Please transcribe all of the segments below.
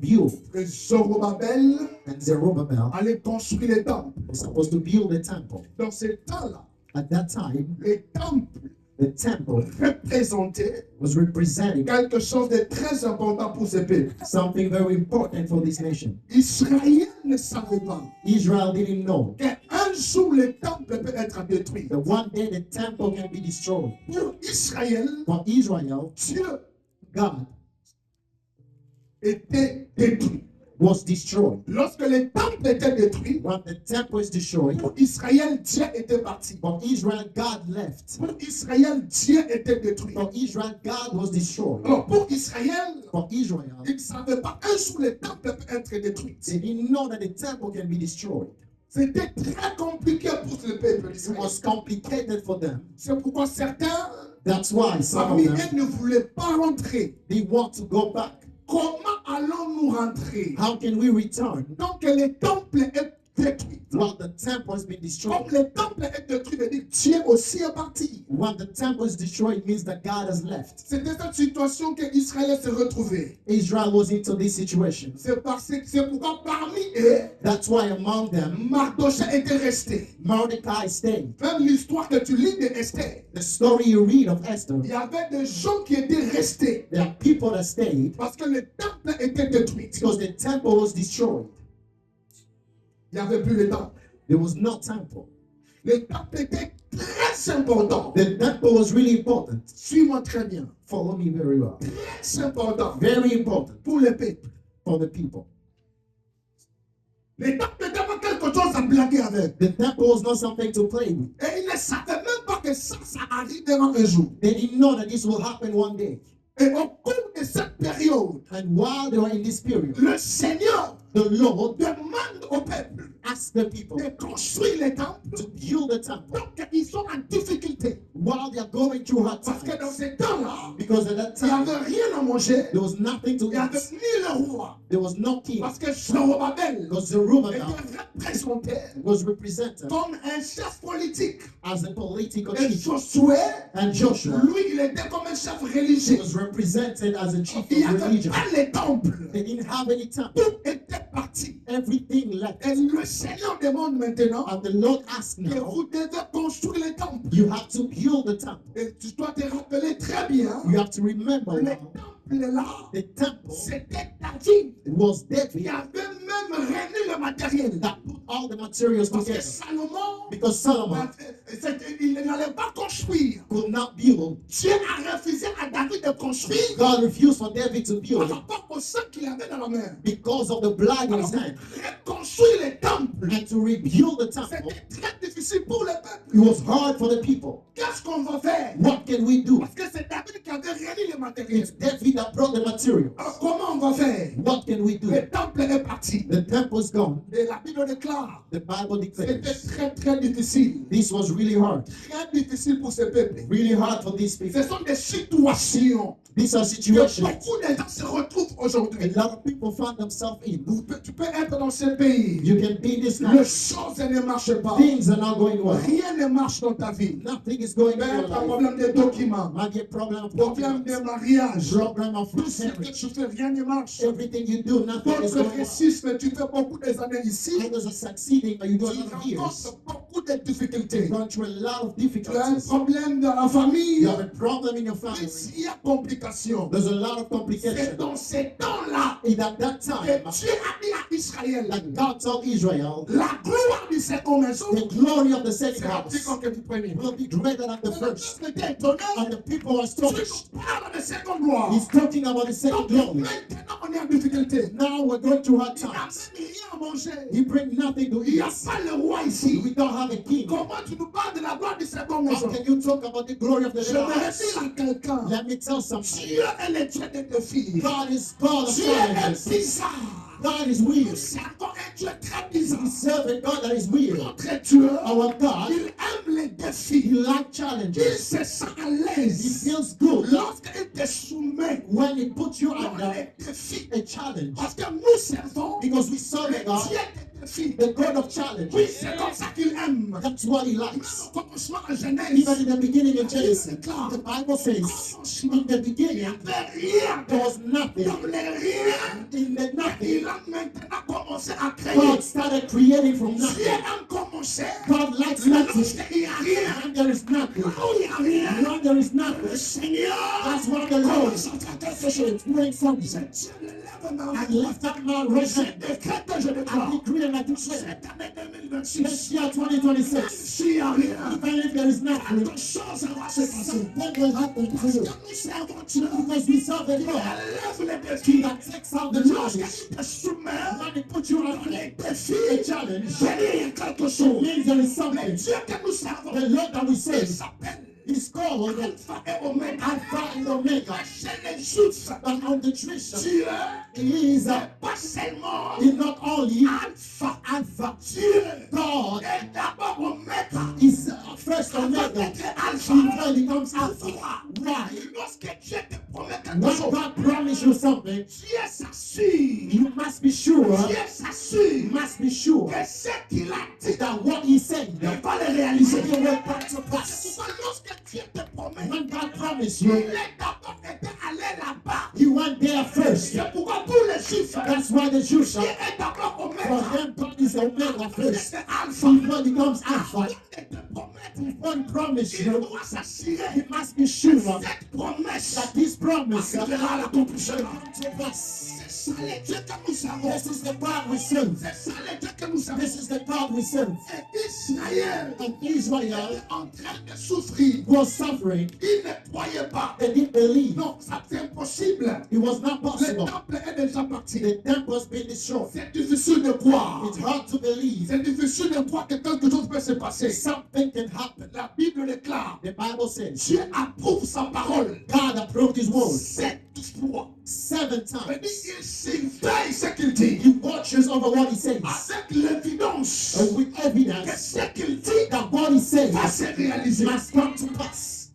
build. Et Zorobabel And Zerubbabel allait construire les temples. was supposed to build the temple. Dans ce temps-là, At that time, les temples the temple représentaient was representing quelque chose de très important pour ce peuple. something very important for this nation. Israël ne savait pas Israel didn't know qu'un jour le temple peut être détruit. that one day the temple can be destroyed. Pour Israël, For Israel, Dieu God était détruit. was destroyed. Lorsque le temple était détruit, When the temple is destroyed, pour Israël, Dieu était parti. for Israel, God left. Pour Israël, Dieu était détruit. For Israel, God was destroyed. Alors pour Israël, For Israel, ils ne savaient pas un jour le temple peut être détruit. they didn't know that the temple can be destroyed. C'était très compliqué pour le peuple It d'Israël. was complicated for them. C'est pourquoi certains, That's why some parmi of eux, them, ne voulaient pas rentrer. they want to go back. Comment allons-nous rentrer? How can we return Donc le temple est détruit. while the temple has been Comme destroyed? le temple est détruit, veut dire Dieu aussi est parti. When the temple is destroyed, it means that God has left. C'était cette situation que Israël s'est retrouvé. Israel was into this situation. C'est pourquoi parmi eux, That's why among them, Mardochée était resté. Mordecai stayed. Même l'histoire que tu lis de Esther, The story you read of Esther, il y avait des gens qui étaient restés there are people that stayed parce que le temple était détruit. because the temple was destroyed. Il n'y avait plus le temple. There was no temple. Le temple était très important. The temple was really important. Suis-moi très bien. Follow me very well. Très important Very important pour le peuple. for the people. Le temple n'était pas quelque chose à blaguer avec. The temple was not something to play with. Et ils ne savaient même pas que ça arrivera un jour. They didn't know that this will happen one day. Et au cours de cette période, And while they were in this period, le Seigneur the Lord demande au peuple asked the people de construire les temples. to build the temple Donc, ils sont en difficulté. while they are going through hard Parce que dans times. ces temps-là, Because at that il n'y time, avait rien à manger. there was nothing Il to n'y avait eat. ni le roi. There was no king. Parce que Zorobabel Because était Zerubbabel représenté was represented comme un chef politique. as a political Et chief. Josué, And Joshua lui, il était comme un chef religieux. was represented as a chief Il n'y of avait religion. pas les temples. They didn't have any temple. Tout était parti. Everything left. Et le Seigneur demande maintenant And the Lord asked que now, vous devez construire les temples. you have to build the temple. Et tu dois te rappeler très bien, You have to remember les now, temples là, the temple c'était David. was Il David avait même réuni le matériel. that put all the materials Parce que together. Salomon, Because Solomon il n'allait pas construire. could not build. Dieu a refusé à David de construire God refused for David to par build rapport au sang qu'il avait dans la main. because of the blood in his hand. Reconstruire les temples, And to rebuild the temple, c'était très difficile pour le peuple. it was hard for the people. Qu'est-ce qu'on va faire? What can we do? Parce que c'est David qui avait réuni le matériel. It's David that brought the materials. Alors comment on va faire? What can we do? Le temple est parti. The temple's gone. Et la Bible déclare, The Bible c'était declares très très difficile. this was really hard. Très difficile pour ce peuple. Really hard for these people. Ce sont des situations These are que situations beaucoup de gens se retrouvent a aujourd'hui. lot of people find themselves in. Tu peux être dans ce pays. You can be in this Les life. choses ne marchent pas. Things are not going well. Rien ne marche dans ta vie. Nothing is going in your Peut-être un life. problème de documents, Might be a problem of problème documents, de mariage. problem of Tout ce que marriage. tu fais, rien ne marche. Everything you do, nothing is D'autres going well. réussissent, mais tu fais beaucoup des années ici. Others are succeeding, but you Tu don't have years. rencontres beaucoup de difficultés. Going through a lot of Tu as un difficulties. problème dans la famille. You have a problem in your family. Il y a complication. There's a lot of C'est complications. dans ces temps-là And at that que time, Dieu a dit à Israël, like God told Israel, la gloire du second maison the glory of the second sera plus house grande que du premier. will be greater than the Le first. peuple était étonné. And the people are Tu astonished. nous parles de seconde gloire. He's talking about the second Donc glory. maintenant on est en difficulté. Now we're going through hard Il n'y a times. même rien à manger. He bring nothing to Il n'y a eat. pas le roi ici. We don't have a king. Comment tu nous parles de la gloire du second How maison? can you talk about the glory of the Je second me house? réfère à quelqu'un. Let me tell something. Dieu est le Dieu des défis. God is God of Dieu est challenges. bizarre. God is Nous weird. servons un Dieu très bizarre. We serve a God that is weird. Notre Dieu, Our God, il aime les He défis. likes Il challenges. se sent à He l'aise feels good lorsqu'il te soumet when He puts you dans under les défis. a challenge. Parce que nous servons Because we le serve a God Dieu des défi. the God of challenge. Oui, c'est comme ça qu'il aime. That's what he Même likes. au commencement en Genèse, Even in the beginning of Genesis, the Bible says, in the il n'y beginning, avait rien there was nothing. comme les rien. In the nothing, Il a maintenant commencé à créer. God started creating from Dieu nothing. aime commencer. God likes Mais nothing. lorsqu'il n'y a rien, When there is nothing, là où il n'y a rien, when there is le nothing, Seigneur that's when the Lord commence à faire quelque chose. is doing something. Dieu ne lève ma I voix. lift up my right Je hand. décrète et je I déclare. decree and I declare. Cette année Next 2026, year, 2026, s'il n'y a rien, even if there is nothing, quelque chose va se passer. something will happen to Parce you. que nous servons Dieu. Because we serve a Il God lève les défis. that takes out the challenge. Lorsqu'il te soumet When he puts you dans on les the défis, challenge, il y a quelque it chose. means there is Mais something. Dieu que nous servons, The Lord that we il serve s'appelle is called Alpha et Omega. Alpha and Omega. La Génésis. But on the treasure, Dieu he is n'est pas seulement not only Alpha. Alpha, Dieu God est d'abord Omega. is first Omega. Alpha. Before he becomes Alpha. Why? Lorsque Dieu te promet quelque When chose, God promised you something, Dieu s'assure. you must be sure, Dieu s'assure sure que ce qu'il a dit, that what he said il va le réaliser. will come to C'est pass. pourquoi lorsque Dieu te promet, When God promised il you, est d'abord été allé là-bas. he went there first. C'est pourquoi pour les Juifs, That's why the Jews Dieu are est d'abord for Omega. them, God is Omega first. C'est Alpha. Before he becomes Alpha, Il te promet, before he promised il you, doit s'assurer he must be sure cette promesse that this promise will arrivera à l'accomplissement. come to pass. C'est ça le Dieu que nous servons. This is the God we serve. C'est ça le Dieu que nous servons. This is the God we serve. Et Israël And Israel est en train de souffrir. was suffering. Il ne croyait pas. They didn't believe. Non, ça c'est impossible. It was not Le possible. temple est déjà parti. The temple has been destroyed. C'est difficile de croire. It's hard to believe. C'est difficile de croire que quelque chose peut se passer. Something can happen. La Bible déclare, The Bible says Dieu approuve sa parole God approved his word 7 fois. 7 Mais times. il surveille ce qu'il dit He watches over what he says avec l'évidence and with que evidence ce qu'il dit that what he says va se réaliser. must come to pass.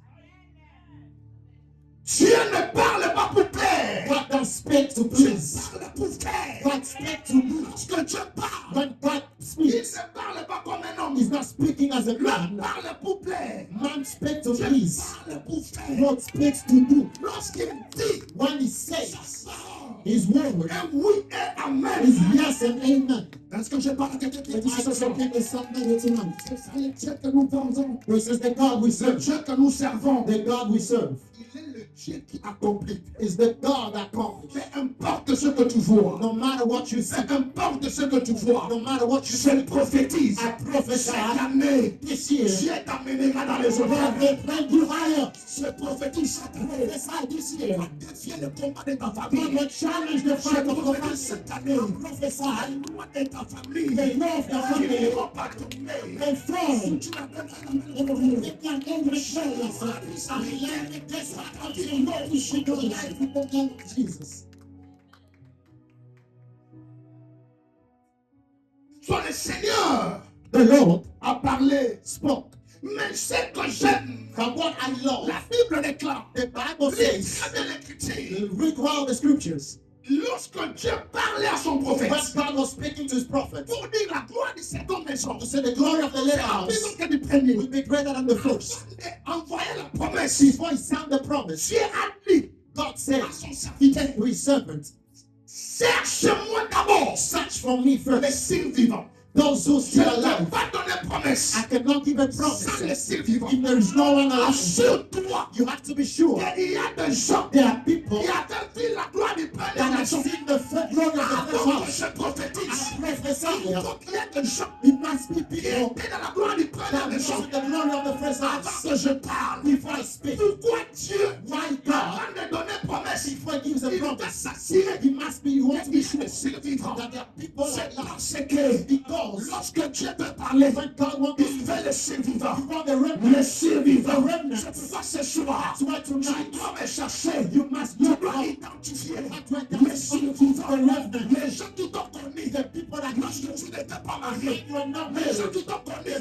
Dieu ne parle pas pour plaire. God don't speak to Dieu please. parle pour faire. God speaks to you. Lorsque Dieu parle, When God il speaks, ne parle pas comme un homme. he's not speaking as a Il man. parle pour plaire. Man speaks to Dieu please. parle pour faire. God speaks to do. Lorsqu'il dit, When he ça says sort. his word Et oui et amen. is yes and amen. Est-ce que je parle à quelqu'un qui And dit this is ce soir? something that somebody tonight. C'est ça le Dieu que nous pensons. This is the God we Le serve. Dieu que nous servons. The God we serve Il est le Dieu qui accomplit. is the God that accomplishes. Peu importe ce que tu vois. No matter what you see, Peu importe ce que tu vois. no matter what you Je see, le prophétise. I prophesy Cette année, this year, Dieu t'amènera dans les God hôtels. will bring you higher. Je prophétise cette année. Prophesy this year. Défier le combat de ta God famille. will challenge the Je fight of your prophétise family. cette année. Prophesy La loi de ta famille. the law of your Qui ne family va pas tomber. will fall. Tu n'as pas de It can only show us. I am this until you know we should do life in the name of Jesus. Soit le Seigneur The Lord a parlé. spoke. Mais ce que j'aime, From what I love, la Bible déclare. the Bible Lis says, très bien l'écriture. read all the scriptures. Lorsque Dieu parlait à son prophète When God was speaking to his prophet, pour dire la gloire de cette maison, to say the glory of the c'est latter la house maison que du premier. will be greater than the first. Et envoyait la promesse. Before he sounded the promise, Dieu a dit God à said son serviteur, to his servant, cherche-moi d'abord search for me les first. signes vivants. Those who Je still ne peux alive, pas donner promesse I cannot give a sans promise les signes vivants. if there is no one alive. Assure-toi You have to be sure qu'il y a des gens there are people qui avaient vu la gloire du Père that de la have maison. seen the glory of the Avant first que house. je prophétise, I prophesy il here, faut qu'il y ait des gens it must be qui people étaient dans la gloire du Père de la that maison. see the glory of the first Avant house. que je parle, Before I speak, pourquoi Dieu, why God, avant de donner promesse, before he gives a il doit promise, s'assurer he must be, you want to be qu'il y sure a des signes vivants. that there are people C'est that parce que because lorsque Dieu peut parler, when God wants to il veut les signes vivants. you want the remnant, Les signes vivants. the remnant. C'est pourquoi ce soir, That's why tu tonight dois me chercher. you must Tu look dois out identifier at what les God signes is the vivants. remnant. Les gens qui t'ont connu, The people that lorsque tu n'étais pas marié, les gens qui t'ont connu,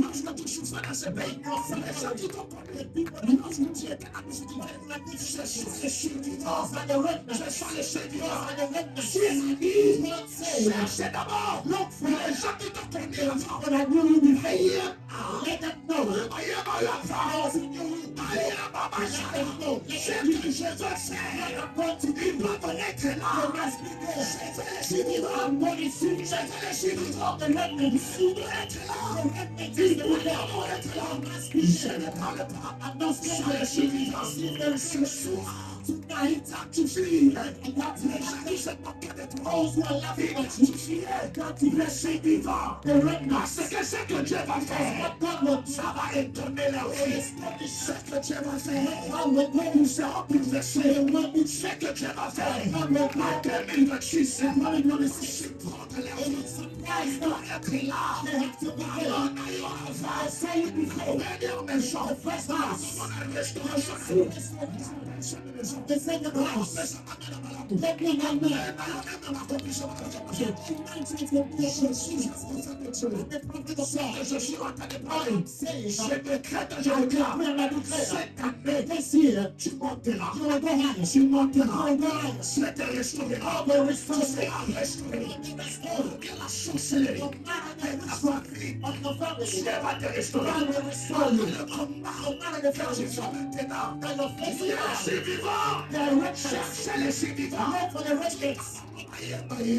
lorsque tu souffrais dans ce pays, les gens qui t'ont connu, lorsque tu étais abusif, je suis le chien-vivant, je suis le chien-vivant, cherchez d'abord les gens qui t'ont connu avant. Let them know. Ce que je veux faire, il doit être là. Je veux le suivre. Je ne parle pas. Je le suivre. Ce soir. Tonight, tu fais, tu sais pas que those who are laughing at you, tu es si vivant. Parce que ce que Dieu va faire, ça va étonner les autres. Ce que Dieu va faire, nous serons bouleversés. Ce que Dieu va faire, en 2026, c'est prendre les autres. Il doit être là. On a eu maison, restauration. The second house. Let me know. Je suis en train de parler. Je décrète, je déclare. Cette année, this year, tu monteras. Tu monteras. C'est restauré. Tu seras restauré. Que la sorcellerie Dieu va te restaurer. Le combat de faire Jésus maintenant. C'est vivant. Cherchez les survivants. Il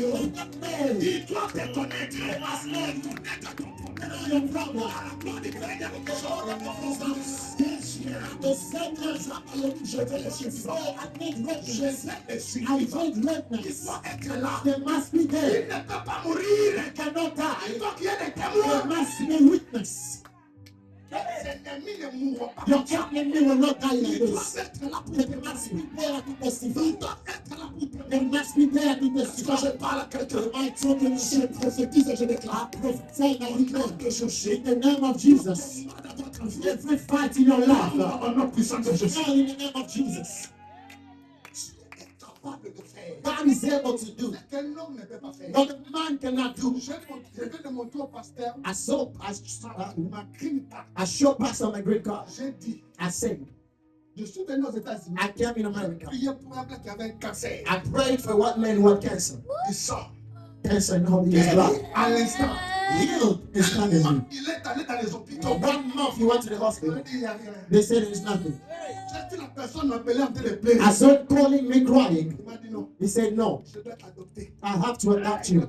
doit te connaître. Je veux les survivants. Il faut être là. Il ne peut pas mourir. Il faut qu'il y ait des témoins. Your enemy will not die like this. They must be there to testify. They must be there to testify. Je parle à quelqu'un. I told you, je prophétise et je déclare. Prophesy and declare que je suis. In the name of Jesus. Every fight in your life. Now in the name of Jesus. God is able to do. But the man cannot do. I showed Pastor my great God. I said, I came in America. I prayed for what man who had cancer. Cancer in all his life. Healed is coming. 1 month he went to the hospital. They said there's nothing. I started calling me crying. He said, no. I have to adopt you.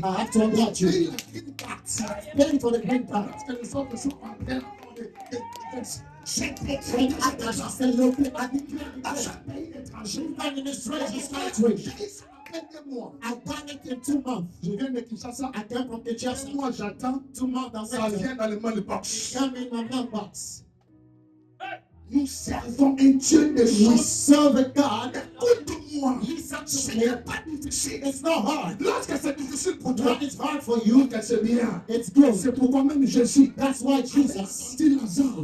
I have to adopt you. Paying for the green card. I panicked in 2 months. Je viens de Kinshasa. I came from Kinshasa. Moi, j'attends. 2 months. Ça vient dans le mailbox. Come in my mailbox. Nous servons un Dieu de joie. We serve a God. Écoute-moi. Ce n'est pas difficile. It's not hard. Lorsque c'est difficile pour toi, it's hard for you. C'est bien. It's good. C'est pourquoi même Jésus. That's why Jesus. Dit Lazare.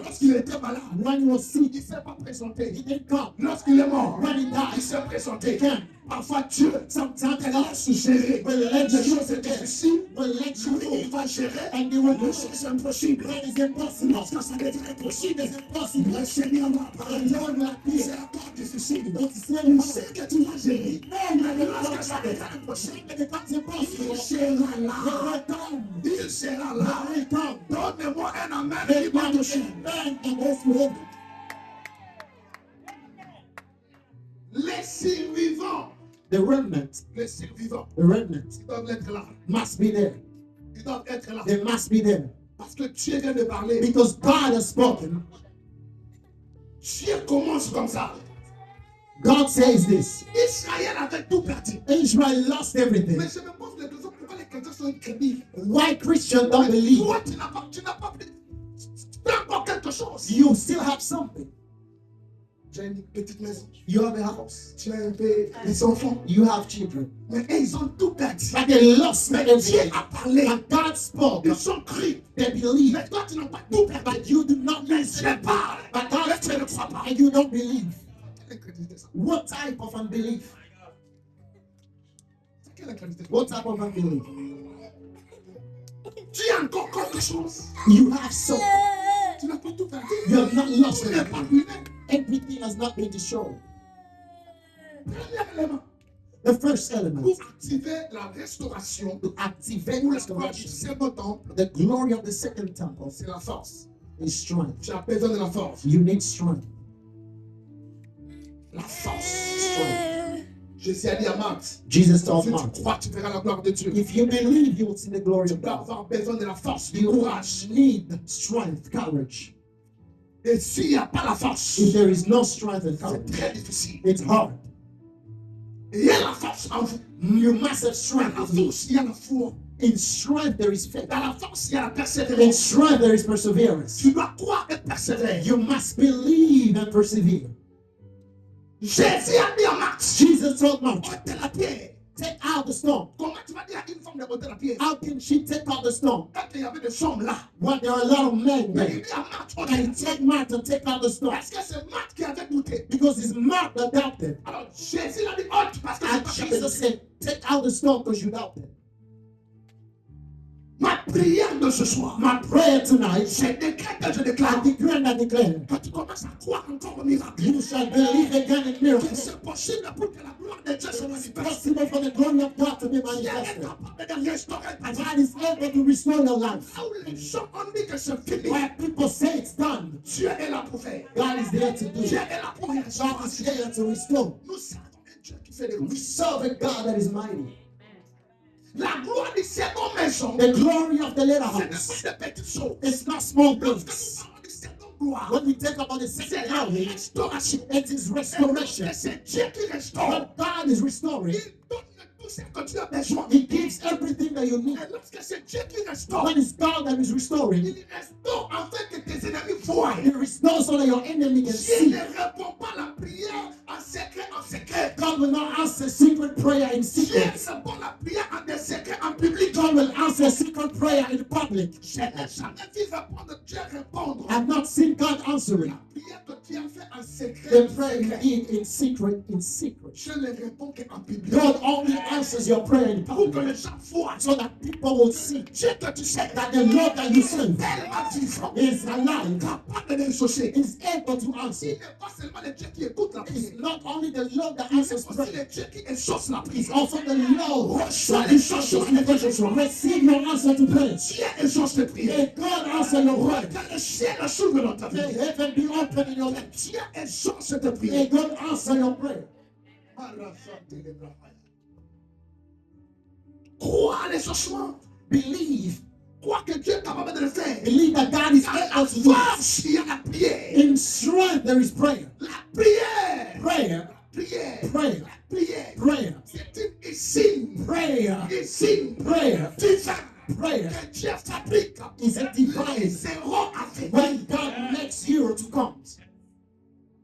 Lorsqu'il était malade. When he was sick, il ne s'est pas présenté. He didn't come. Lorsqu'il est mort. When he died, il s'est présenté. Again. Parfois Dieu, sometimes laisse gérer. Les choses difficiles. Il va gérer. And he will do choses impossibles. It is impossible. Lorsque ça devient impossible, it's impossible. Le Seigneur va parler. C'est encore difficile. C'est que tu vas gérer. Mais lorsque ça devient impossible, il sera là. Il sera là. Donne-moi un amen qui va toucher. Les survivants. The remnant. Les survivants. The remnant. Ils doivent être là. Must be there. Ils doivent être là. They must be there. Parce que Dieu vient de parler. Because God has spoken. Dieu commence comme ça. God says this. Israël avait tout perdu. Israel lost everything. Mais je me pose la question pourquoi les chrétiens sont incrédules. Why Christians don't believe? Toi, tu n'as pas encore quelque chose. You still have something. Tu as une petite maison. You have a house. Tu as des enfants. You have children. Mais ils ont tout perdu. But they lost everything. Dieu a parlé. And God spoke. Ils ont cru. They believe. Mais toi, tu n'as pas tout perdu. But you do not listen. But God tu ne crois pas. And you don't believe. What type of unbelief? Quelle incrédulité? What type of unbelief? Tu as encore quelque chose. You have something. Tu n'as pas tout perdu. You have not lost Tu n'es pas anything. ruiné. Everything has not been destroyed. Premier élément. The first element Pour activer la restauration to activate ou la gloire du restoration, second temple, the glory of the second temple c'est la force. is strength. Tu as besoin de la force. You need strength. La force. Strength. Jésus a dit à Marthe, Jesus told si tu Mark, crois, tu verras la gloire de Dieu. if you believe, you will see the glory Tu of peux God. avoir besoin de la force, du You courage. need strength, courage. Et s'il n'y a pas la force, If there is no strength and c'est courage, très difficile. it's hard. Et il y a la force en vous. You must have Dans strength la in you. force, il y a la foi. In strength, there is faith. Dans la force, il y a la In persévérance. strength, there is perseverance. Tu dois croire et persévérer. You must believe and persevere. Jésus a dit à Marthe, Jesus told Mark, ôtez la pierre. take out the stone. Comment tu vas dire à une femme de ôter la pierre? How can she take out the stone Quand il y avait des hommes là, when there are a lot of men mais il there? dit à Marthe, ôtez la And pierre. take Mark to take out the stone Parce que c'est Marthe qui avait douté. because it's Mark that doubted. Alors Jésus l'a dit, ôte parce que c'est And pas Jesus capable. said, take out the stone because you doubted. Ma prière de ce soir, My prayer tonight, c'est décret que je I déclare. declare and I declare, Quand tu commences à croire encore au miracle, you shall believe again in que miracles. c'est possible pour que la gloire de Dieu se It's manifeste. possible for the glory of God to be Dieu est manifested. capable de restaurer ta vie. God is able to restore your life. Là où les gens ont dit que c'est fini, Where people say it's done, Dieu est là pour faire. God is there to do Dieu it. est là pour God is restaurer. there to restore. Nous servons un Dieu qui fait des We miracles. serve a God that is mighty. La gloire du second maison, The glory of the little ce n'est house pas des petites choses. is not small Lorsque things. nous parlons du second gloire, When we talk about the c'est second la glory, restauration. it is Et restoration. lorsque c'est Dieu qui restaure, When God is restoring, il donne tout ce que tu as besoin. He gives everything that you need. Et lorsque c'est Dieu qui restaure, When it's God that is restoring, il restaure afin que tes ennemis voient. He restores so that your enemy can Dieu see. ne répond pas à la prière en secret, en secret. God will not answer secret prayer in Dieu secret. répond la prière en des secrets, en public. God will answer secret prayer in public. Je n'ai jamais vu répondre Dieu répondre. I've not seen God answering La prière que tu as fait en secret, the en prayer you secret. did in secret, in secret. Je ne réponds qu'en public. God only answers your prayer in Pour que public les gens voient. so that people will see Dieu que tu sais, that the Lord that you serve tellement vivant, is alive, capable de dissocier. is able to Il answer. n'est pas seulement le Dieu qui écoute la prière. It's not only the Lord that C'est answers aussi prayer, le Dieu qui exauce la it's prière. also the Lord Reçois that les answers chansons prayer. et les chansons. Receive your answer to prayer. Dieu exauce les prières. May God answer your prayer. Que le ciel s'ouvre dans ta vie. May heaven be open in your life. Dieu exauce tes May prières. God answer your prayer. Crois à l'exaucement. Believe. Crois que Dieu est capable de le faire. Believe that God is Dans la able to do it. force, il y a la prière. In strength, there is prayer. La prière. Prayer, Prière. prayer, Prière. prayer, C'est une signe. prayer, Un signe. prayer, Divin. prayer Que Dieu fabrique. is a Les divine zéros à venir. when God makes zero to come.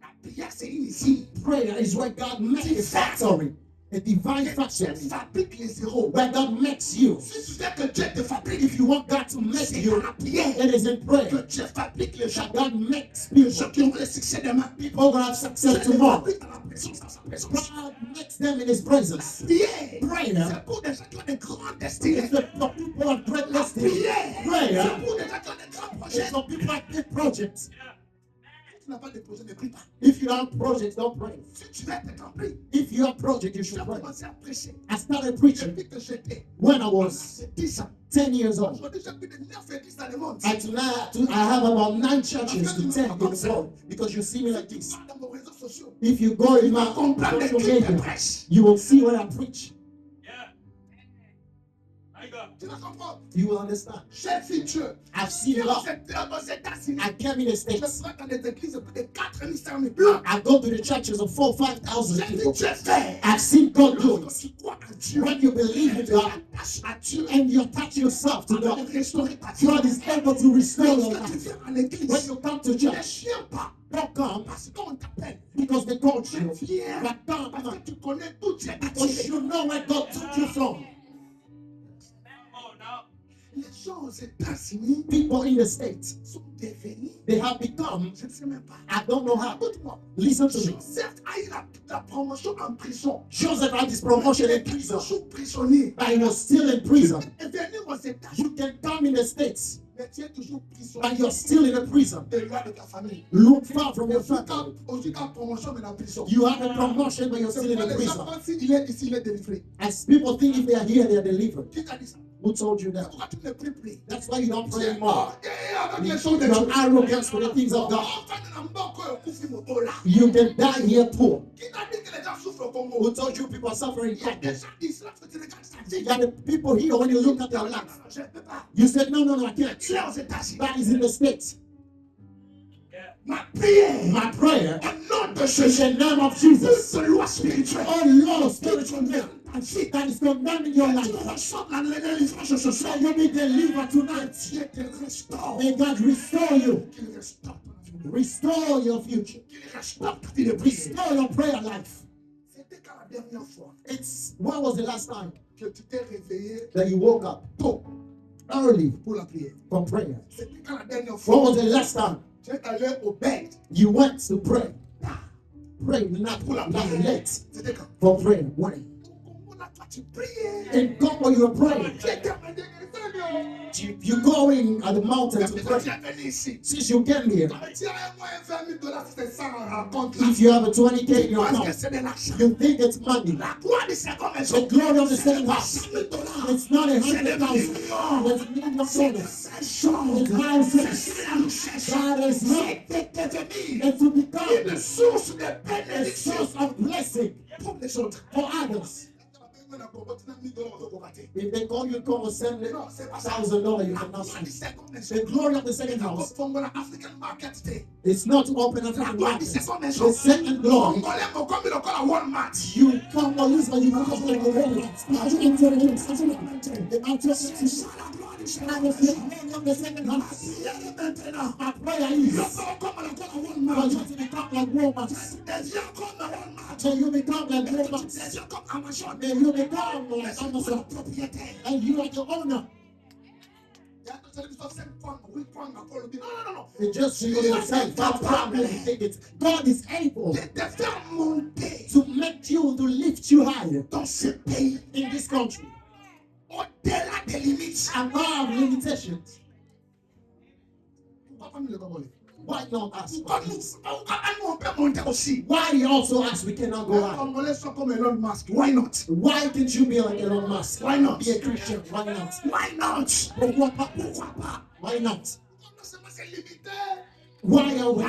La prière, c'est une signe. Prayer is where God makes a factory, a divine Dieu factory, fabrique les zéros. where God makes you. Si tu veux que Dieu te fabrique, If you want God to make c'est you, dans la prière it is in que prayer Dieu fabrique les gens. that God makes Les people. gens qui ont le succès demain. People will have Dieu success les tomorrow. fabrique dans la présence, dans sa présence. God makes them in His presence. Prière, Prayer c'est pour des gens qui ont des grandes destinées. is for people of great La destiny. prière, Prayer c'est pour des gens qui ont des grands projets. is for people like big projects. Si tu n'as pas de projet, ne prie pas. If you have projects, don't pray. Si tu veux être compris, If you have projects, you tu should as pray. commencé à prêcher. I started preaching Depuis que j'étais when I was 10 ans. 10 years old. Aujourd'hui, j'ai plus de 9 églises dans le monde. And tonight, I have about 9 churches to 10 in the world because you see me like Tu this. vas dans vos réseaux sociaux. If you go in Tu my vas comprendre les social clips de media, prêche. you will see what I preach. Tu vas comprendre. You will understand. J'ai vu Dieu. I've seen Aux God. États-Unis, I came in the je States. vois dans des églises plus de 4 000 blancs. I go to the churches of 4,000 or 5,000 J'ai vu people. Dieu faire. I've seen God do Lorsque it. tu crois en Dieu, When you believe in tu God t'attaches à Dieu. and you attach yourself to Tu vas God, restaurer ta vie. God is able to restore your Lorsque tu life. viens à When l'église, you come to ne church, chiens pas. don't come Parce qu'on t'appelle. because they called you. Viens. But come Parce que on, tu connais tout Dieu. because you know where God took you from. Les gens aux États-Unis People in the States, sont devenus, they have become, je ne sais même pas. I don't know how. Écoute-moi. Listen to me. Joseph a eu la promotion en prison. Joseph had his promotion in prison, Sous prisonnier. but he was still in prison. Et venir aux États-Unis, You can come in the States, mais tu es toujours prisonnier. but you're still in a prison. De loin de ta famille. Look far from your family. Aujourd'hui, quand promotion, mais en prison. You have a promotion, but you're C'est still in pourquoi a les gens prison. pensent qu'il est ici, il est délivré. As people think if they are here, they are delivered. Qui t'a dit ça? Who told you that? Pourquoi tu ne pries plus? That's why you don't Tu pray es anymore. avec You les choses de have Dieu. arrogance for the things of God. Enfin, de la mort, quand on couvre mon dos là. You can die here poor. Qui t'a dit que les gens souffrent au Congo? Who told you people are suffering in Il y a Congo? des gens ici, là, que tu regardes sa vie. You got the people here, when you look at their life, Je ne peux pas. you said, no, I can't. Tu es aux États-Unis. That is in the States. Ma prière, My prayer au nom de in Jésus, the name of Jesus. toute loi spirituelle, Oh Lord, spiritual man, ta vie, that is condemning your tu life. reçois la délivrance ce soir. May you be delivered tonight. Dieu te restaure. May God restore you. Qu'il restaure ton avenir. Restore your future. Qu'il restaure ta vie de prière. Restore your prayer life. C'était quand la dernière fois When was the last time que tu t'es réveillé that you woke up tôt early pour la prière? for prayer? C'était quand la dernière When fois was the last time tu es allé au bed you went to pray? Pray not late C'était quand? for prayer. When? Au Congo, là, toi, tu priais. In Congo, you are praying. Tu étais en déguisé. You going at the mountain to Tu pray. es venu ici. Since you came here, Quand tu as un moyen $20,000, c'est ça en compte. if you have a 20K in your Parce que account, c'est de l'argent. you think it's money. La gloire du second maison. The glory of the C'est second pas house. $100,000. It's not C'est des 100,000. millions. It's millions of C'est dollars. des choses. It's houses. C'est la richesse. God is not. C'est devenu And to become une source de a bénédiction source of blessing pour les autres. for others. If they call you Congo, send it Non, c'est pas ça. $1,000, you La cannot gloire du send. second maison. The glory of the second house. Congo, la African Market Day. It's not to open up La the gloire du market. second maison. The second glory. Congolais, mon comme le col à Walmart. You come or use, but you come like the Romans. The mountain C'est ça la gloire du second I maison. was the name of the second house. Maintenant, My prayer is le corps comme le col à for Walmart. you to become like Romans. Des yeux comme Walmart. Till you become like Romans. Des yeux comme Amazon. Then you become like C'est Amazon. le propriétaire. And you are the owner. Il y a d'autres qui sont 5 points, 8 points, encore le dit. Non. And just so you yourself, that's problem. God is able De te faire monter to make you, to lift you higher dans ce pays, in this country. au-delà des limites. Above limitations. Pourquoi pas nous les Congolais? Why not us? Pourquoi nous, on peut monter aussi? Why also us we cannot go Les higher? Congolais sont comme Elon Musk. Why not? Why can't you be like Elon Musk? Why not? Be a Christian. Why not? Why not? Pourquoi pas? Pourquoi pas? Why not? C'est limité. Why are we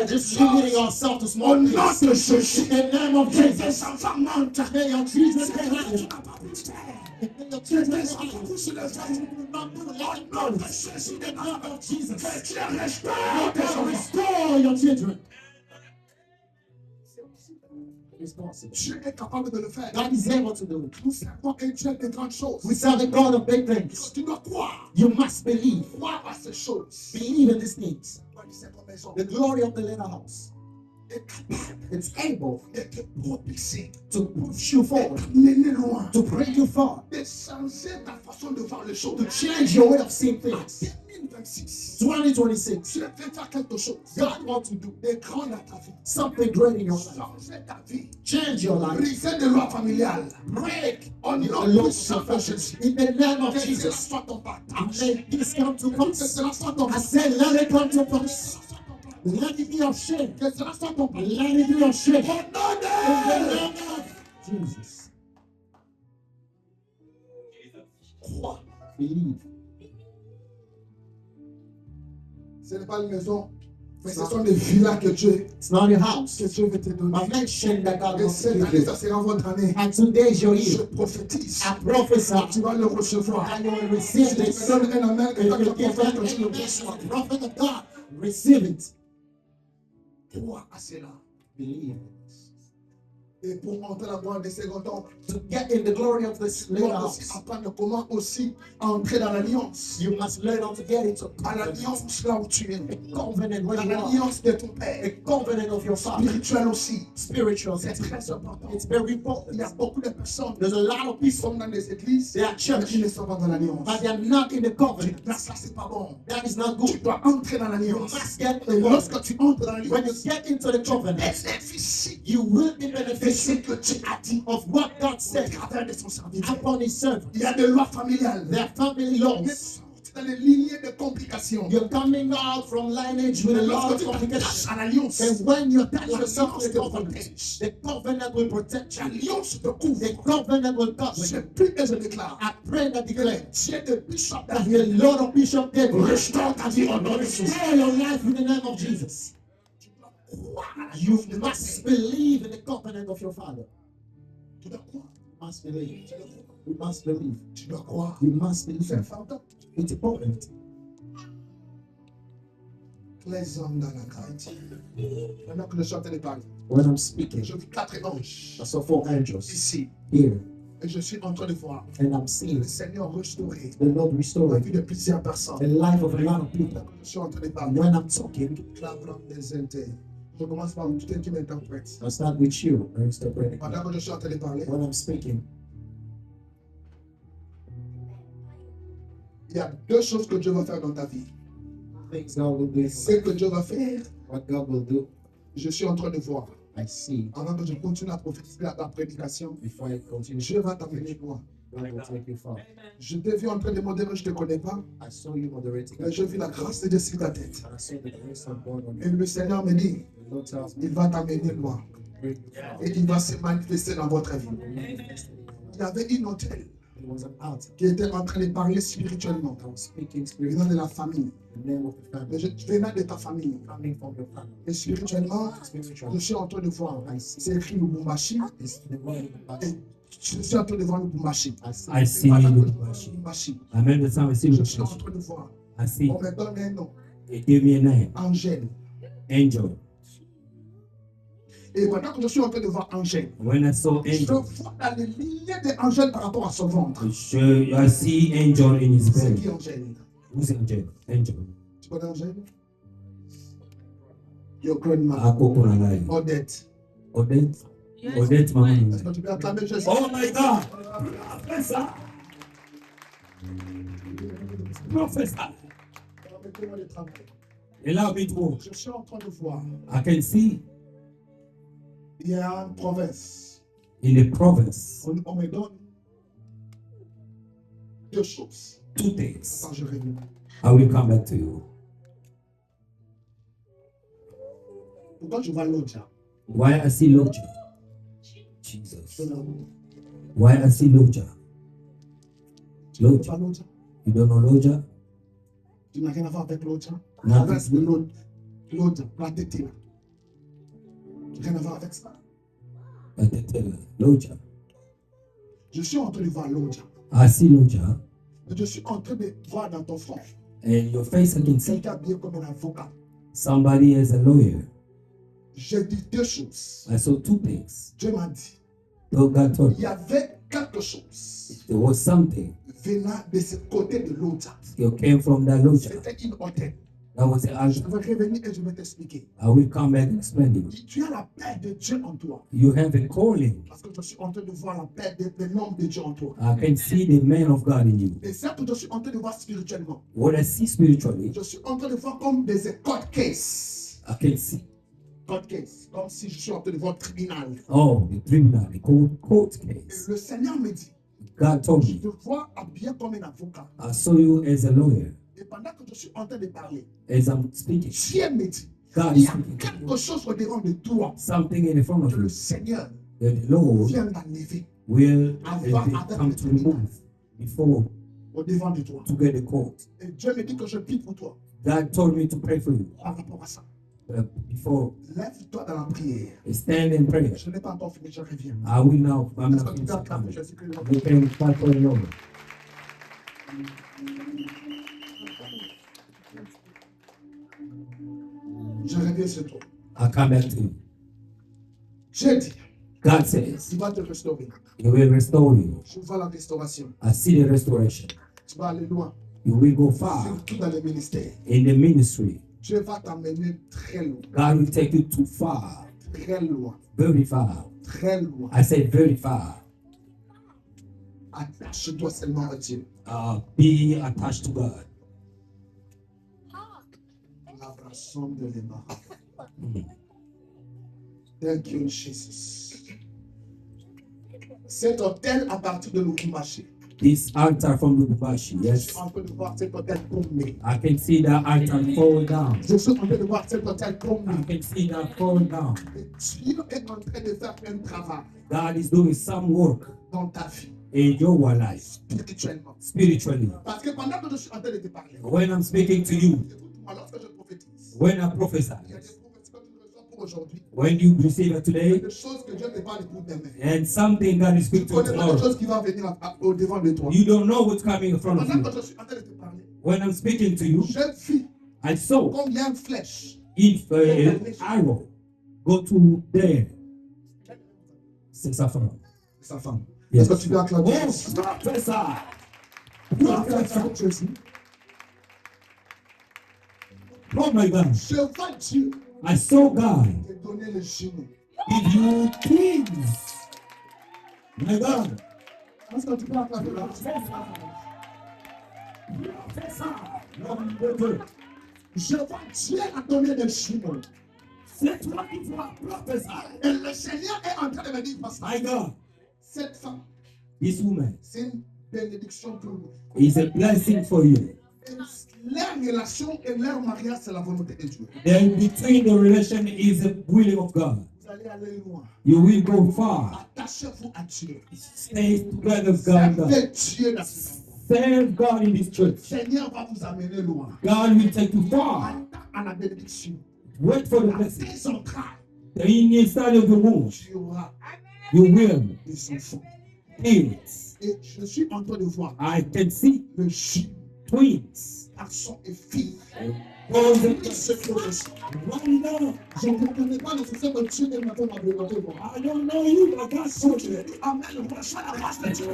just limiting ourselves to Au small nom things? de Jésus, In the name of que Jesus. tes enfants montent. May your children C'est be ce que higher. tu n'as pas pu faire. May your Que children be tes enfants higher. poussent le frère. Not do Au like nom de God. Jésus de In the name Nazareth, of Jesus. que tu restaures tes God enfants. restore your children. It's possible. Dieu est capable de le faire. God is able to do it. Nous servons un Dieu de grandes choses. We serve a God of big things. Tu dois croire. You must believe. Croire à ces choses. Believe in these things. La gloire du second maison The glory of the little house. est capable It's able de te propulser, to push you de forward, t'amener loin, to bring you far, de changer ta façon de voir les choses. to change your way of seeing En things. 2026, 2026, tu veux faire quelque chose God wants to do de grand dans ta vie. something great in your life. Changer ta vie. Change your life. Briser des lois familiales. Break Au the nom laws puissant of de God. Jésus. In the name of Que cela Jesus, soit ton partage. may this come to Que pass. cela soit ton I partage. said, let it come to pass. Let it be your shame. Que cela soit ton partage. Let it be your shame. Au nom In the de name of Jesus. croix. Believe. Ce n'est pas une maison, mais ce sont des villas que Dieu It's not your house. veut te donner. A mansion that God Et wants to cette give année, you. ça sera votre année. And today is your Je year. prophétise. I prophesy Tu vas le recevoir. that you will receive Si tu this. me donnes un amen, que If toi, tu you vas give faire that que tu le amen, reçois. prophet of God, receive it. Crois à cela. Believe. Et pour entrer dans la gloire des seconds temps, To get in the glory of this tu later dois aussi house, apprendre comment aussi entrer dans l'alliance. you must learn how to get into À l'alliance là où tu es. covenant À where you are, l'alliance de ton a Père. covenant of your father, Spirituel aussi. spiritual. C'est très important. It's very Il y important. a beaucoup de personnes There's a lot of qui people, sont dans des églises they are mais church, qui ne sont pas dans l'alliance. but they are not in the covenant. Là, ça, c'est pas bon. That is not Tu good. dois entrer dans You l'alliance. must get Et the lorsque covenant. tu entres dans When you l'alliance, get into the covenant, bénéficie you will be de ce beneficiary que Dieu a dit of what God au said travers de son serviteur. upon his servant. Il y a des lois familiales. Their family Mais laws. sortent dans les lignées de complications. You're coming out from lineage with Mais a lot lorsque of tu t'attaches complications. à l'alliance, And when you attach yourself to l'alliance the te covenant, protège. the covenant will protect you. L'alliance te couvre. The covenant will cover Je you. prie et je déclare I pray that que declare le Dieu de Bishop that the David Lord of Bishop David restaure ta vie au nom de Jésus. restore your life in the name of Jesus. Crois à You l'alliance de ton must Père. believe in the covenant of your father. Tu dois croire. You must believe. You must believe. Tu dois croire. You must believe. C'est important. It's important. Les hommes dans la crainte. Maintenant que je suis en train de parler, When I'm speaking, je vis 4 anges I saw 4 angels ici. here, Et je suis en train de voir and I'm seeing le Seigneur restaurer the Lord la restoring vie de plusieurs the personnes. life of a lot of people. Je suis en train de And parler. when I'm talking, La flamme des intés. Je commence par tout un qui m'interprète. I start with you, Mr. Brady. Pendant que je suis en train de parler, When I'm speaking, il y a 2 choses que Dieu va faire dans ta vie. things God will do, in Ce que Dieu va faire, what God will do, je suis en train de voir. I see. Avant que je continue à prophétiser la prédication, Before I continue, Dieu va t'amener loin. God will take you far. Je t'ai vu en train de modérer, je ne te connais pas, I saw you moderating, mais je vis la grâce de Dieu sur ta tête. and I saw the grace of God on Et you. le Seigneur me dit, The Lord tells me, il va t'amener loin. bring you far. Et il va se manifester dans votre vie. Il y avait une hôtel It was an altar. qui était en train de parler spirituellement, I was speaking venant spiritually, de la famille, the name of the mais family, venant de ta famille. coming from your family. Et spirituellement, je Spiritually, suis en train de voir, c'est écrit Lubumbashi, it's the word of et God. je suis en train de voir Lubumbashi. I see I see Lubumbashi. Lubumbashi. I remember the time I see Je suis en Lubumbashi. train de voir. I see. On me donne un nom, They give me a name, Angèle. Angel. Et pendant que je suis en train de voir Angèle, When I saw je Angel, vois dans les lignes d'Angèle par rapport à son ventre. I see Angel in his C'est belly. qui Angèle? Who's Angel? Angel. Tu connais Angèle? Your grandma, Akokunangai. Odette. Odette. Odette, maman. Est-ce que tu peux acclamer Jésus? Oh my God! Professor! Professor! Permettez-moi de travailler. Allow me to walk. Je suis en train de voir. I can see Il y a une province. in the province On me donne 2 choses. 2 things. Quand je reviens. I will come back to you. Pourquoi je vois Lodja? Why I see Loja? Jesus. Je ne Why I see Loja? vois Loja. pas Lodja. You don't know Loja? Tu n'as rien à voir avec Lodja. Nothing. Province de Lodja, la tête là. Rien à voir avec ça. I can tell you. Loja. Je suis en train de voir Lodja. I see Loja. Je suis en train de voir dans ton front And your face, I can see quelqu'un habillé comme un avocat. somebody as a lawyer. J'ai dit 2 choses. I saw 2 things. Dieu m'a dit, So God told il me y avait quelque chose there was something venant de ce côté de Lodja. that came from that Loja. C'était une hôtel. That was the Je altar. vais revenir et je vais t'expliquer. I will come back and explain to you. Tu as la paix de Dieu en toi. You have a calling. Parce que je suis en train de voir la paix de l'homme de Dieu en toi. I can see the man of God in you. Et ça que je suis en train de voir spirituellement. What I see spiritually, Je suis en train de voir comme des court cases. I can see. Court case. Comme si je suis en train de voir un tribunal. Oh, the tribunal, the court Et case. le Seigneur me dit, God told je me, te vois habillé comme un avocat. I saw you as a lawyer. Et pendant que je suis en train de parler, As I'm speaking, Dieu me dit, God il is y a speaking to quelque you. chose au-devant de toi Something in front que of le you Seigneur that the Lord vient d'enlever will Avant- come to remove before au-devant de toi. to get the court. Et Dieu me dit que je prie pour toi God told me to pray for you par rapport à ça. before Lève-toi dans la prière. stand in prayer. Je n'ai pas encore fini, je reviens. I will now. I'm Est-ce not que tu peux finished acclamer coming. Jésus-Christ? You can start praying over. Je reviens sur toi. I'll come back to you. J'ai dit, God says Il va te restaurer. He will restore you. Je vois la restauration. I see the restoration. Tu vas aller loin. You will go far Surtout dans les ministères. in the ministry. Dieu va t'amener très loin. God will take you too far, Très loin. very far. Très loin. I said very far. Attache-toi seulement à Dieu. Be attached to God. L'abraçon de l'Emma. Thank you, Jesus. Cet hôtel à partir de Lubumbashi. This altar from Lubumbashi, Je yes. suis en train de voir cet hôtel tomber. I can see that altar fall down. Je suis en train de voir cet hôtel tomber. I can see that fall down. Et Dieu est en train de faire un travail God is doing some work dans ta vie, in your life, spirituellement. spiritually. Parce que pendant que je suis en train de te parler, When I'm speaking to you, écoute-moi, lorsque je prophétise, when I prophesy, il y a des prophéties que tu reçois pour aujourd'hui. when you receive it Il y a today, des choses que Dieu te parle pour demain. and something God is Tu speaking to connais pas des tomorrow, choses qui vont venir au devant de toi. you don't know what's coming in front of Pendant you. que je suis en train de te parler, When I'm speaking to you, j'ai vu I saw comme il y a une flèche. if arrow go to there. C'est sa femme. Sa femme. Yes. Est-ce que tu veux acclamer? Oh, prophesy. Acclamer Jésus. Oh my God. Je vois Dieu I saw God te donner les genoux. give you twins. My God. Est-ce que tu peux acclamer? Je vois Dieu a donné des genoux. C'est toi qui dois prophétie. Et le Seigneur est en train de me dire, pasteur, My God. cette femme, This woman c'est une bénédiction pour vous. is a blessing for you. Et leur relation et leur mariage, c'est la volonté de Dieu. Then between the relation is the will of God. Vous allez aller loin. You will go far. Attachez-vous à Dieu. Stay together with God. Servez Dieu dans ce monde. Serve God in this Le church. Seigneur va vous amener loin. God will take you far. Attends à la bénédiction. Wait for the À blessing. tes entrailles, In the inside of the womb, tu auras you will des enfants. kids. Et je suis en train de voir I can see le juge, twins. garçon et fille. Boys Et and ce que je suis. one now. Je ne connais pas le succès que Dieu est maintenant m'a présenté moi. I don't know you, but God Si told tu you. me dis Amen, reçois la grâce de Dieu.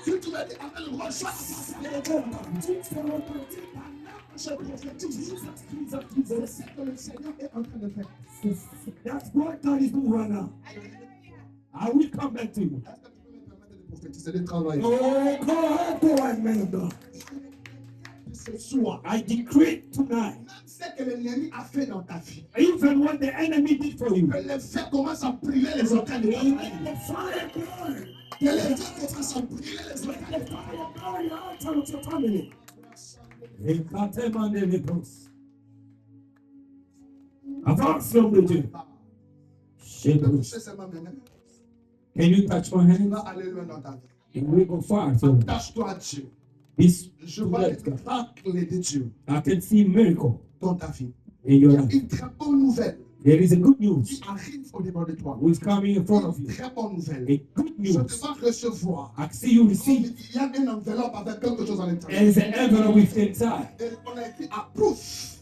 Si tu me dis Amen, reçois la grâce de Dieu. Je prophétise. C'est ce que le Seigneur est en train de faire. That's what God is doing right now. I will come back to you. Est-ce que tu peux me permettre de prophétiser, de travailler? Oh, go ahead, man of God. Ce soir, I decree tonight, même ce que l'ennemi a fait dans ta vie, even what the enemy did for you, que les faits commencent à brûler les organes de ta vie. Que les faits commencent à brûler les organes de ta vie. Avance, nom de Dieu. Je peux toucher seulement mes mains. Can you touch my Tu hand? vas aller loin dans ta vie. It will go far. So Attache-toi à Dieu. this, Je vois les miracles de Dieu I can see miracle dans ta vie. in Il your y a life. une très bonne nouvelle There is a good qui news arrive au devant de toi. which is coming in front of Une you. très bonne nouvelle. A good Je news. te vois recevoir. I see you receive. Il y a une enveloppe avec quelque chose à l'intérieur. There is an envelope with inside. Et on a écrit approuve.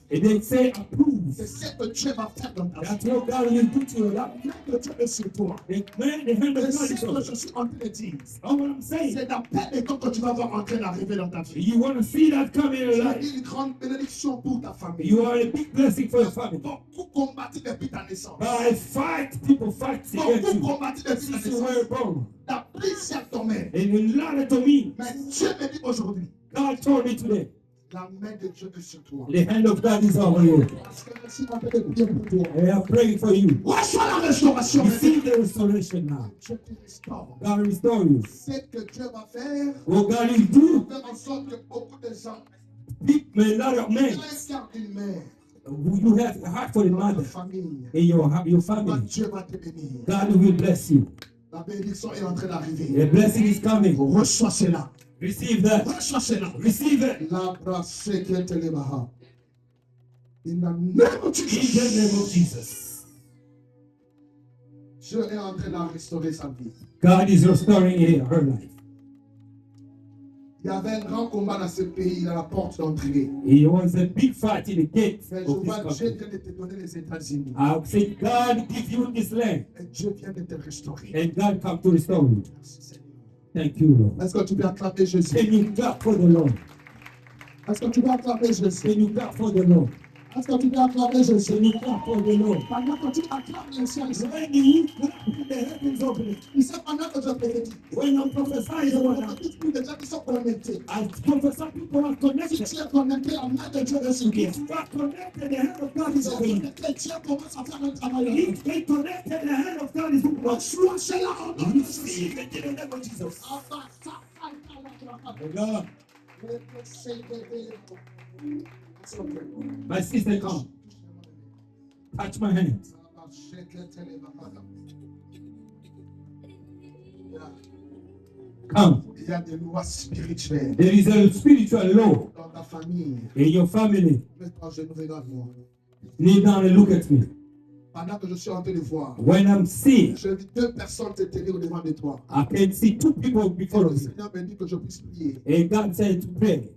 And they say approve. C'est ce que Dieu va faire dans ta vie. That's what God will do to your life. Que Dieu est sur toi. The hand Et of God c'est is ce on que you. je suis en train de dire. Know what I'm saying? C'est la paix et quand tu vas voir en train d'arriver dans ta vie. You want to see that come in your Tu as life. une grande bénédiction pour ta famille. You are a big blessing for your family. Beaucoup combattu depuis ta naissance. By fight, people fight against Beaucoup you. combattu depuis ta Since you naissance. were born. La plusieurs t'emmène. And you lied to me. Mais Dieu me dit aujourd'hui, God told me today, la main de Dieu est sur toi. the hand of God is over you. Parce que je suis en train de prier pour toi. I am praying for you. Reçois la restauration. Receive the restoration now. Dieu te restaure. God restore you. C'est que Dieu va faire. What God will do, Faire en sorte que beaucoup de gens people, a lot of men, regardent une mère, you have a heart for the dans ta mother famille. in your Quand family. Dieu va te bénir. God will bless you. La bénédiction est en train d'arriver. The blessing is coming. Reçois cela. Receive that. Reçois cela. Receive it. La brasse qui te levaha. In the name of In the name of Jesus. Jesus. Dieu est en train de restaurer sa vie. God is restoring her life. Il y avait un grand combat dans ce pays, dans la porte d'entrée. It was a big fight in the gate Mais je of this vois Dieu country. vient de te donner les États-Unis. I said, God give you this land, Et Dieu vient de te restaurer. and God come to restore you. Merci Seigneur. Thank you, Lord. Est-ce que tu peux acclamer Jésus? Can you clap for the Lord? Est-ce que tu peux acclamer Jésus? Can you clap for the Lord? Est-ce que tu peux acclamer Jésus? Can you clap for the Lord? Pendant que tu acclames les cieux, When you clap, the heavens open. il sait pendant que je prophétise. When I'm prophesying the word, Tous les gens qui sont connectés. I prophesy people are Si connected. tu es connecté, la main de Dieu est sur toi. If you are connected, the hand of God is Si tu es open. connecté, Dieu commence à faire un travail. If they connected, the hand of God is open. Reçois cela en nom de Jésus. Receive it in the name of Jesus. Ah, bah, ça, Oh God, my sister, come. Touch my hand. Come. Il y a des lois spirituelles There is a spiritual law dans ta famille. in your family. Mets-toi à genoux, regarde-moi. Kneel down and look at me. Pendant que je suis en train de voir, When I'm seeing, j'ai vu deux personnes se tenir au devant de toi. I can see two people Et before le me. Seigneur me dit que je puisse prier. And God said to pray.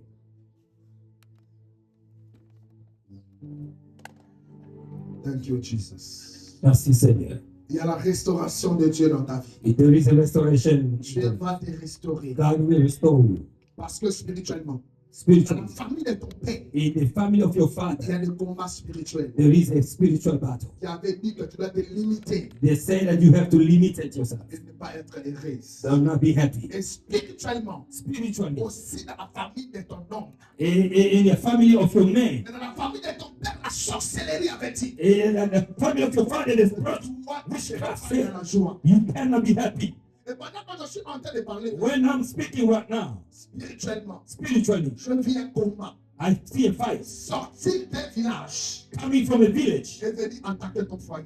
Thank you, Jesus. Merci Seigneur. Il y a la restauration de Dieu dans ta vie. If there is a restoration, Dieu va te restaurer. God will restore you. Parce que spirituellement, dans Spiritually. la famille de ton père, In the family of your il y father, a des combats spirituels there is a spiritual battle. qui avait dit que tu dois te limiter They say that you have to limit yourself. et ne pas être heureuse. Do not be happy. Et spirituellement, Spiritually. aussi dans la famille de ton homme, In the family of your man. et dans la famille de ton père, la sorcellerie avait dit, In the family of your father, there's brought toi, tu witchcraft. seras dans la joie. You cannot be happy. Et pendant que je suis en train de parler, When I'm speaking right now, spirituellement, spiritually, je vis un combat. I see a fight Sortir d'un village coming from a village. et venir attaquer ton foyer.